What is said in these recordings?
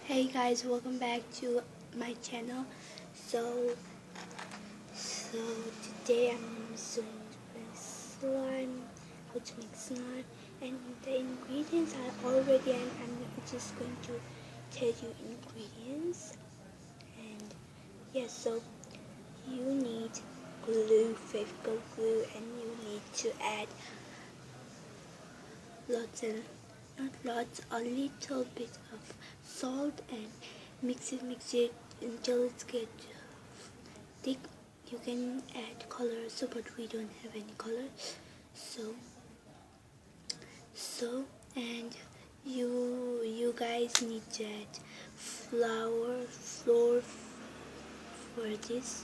Hey guys, welcome back to my channel. So today I'm showing slime, how to make slime, and the ingredients are already, and I'm just going to tell you ingredients. And yeah, so you need glue, Fevicol glue, and you need to add not lots, a little bit of salt, and mix it until it's get thick. You can add colors, but we don't have any color. And you guys need to add flour for this.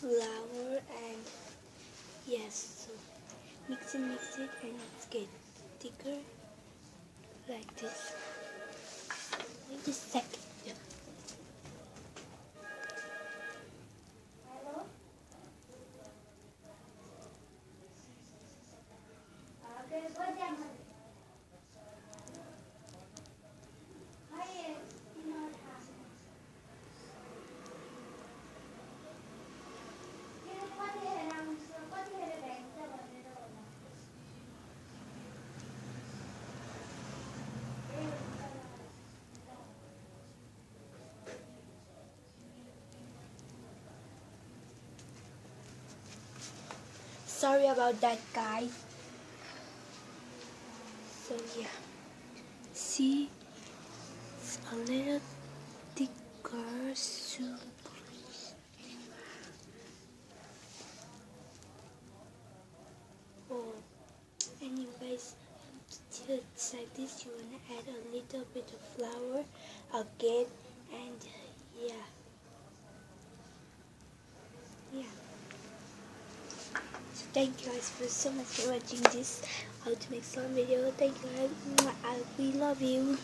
Flour, and yes, so mix it and it's get thicker like this. Wait a second. Sorry about that, guys. So yeah, see, it's a little thicker soup. Oh, and you guys, it's like this. You wanna add a little bit of flour again, and yeah. So thank you guys for so much for watching this how to make slime video. Thank you guys. We love you.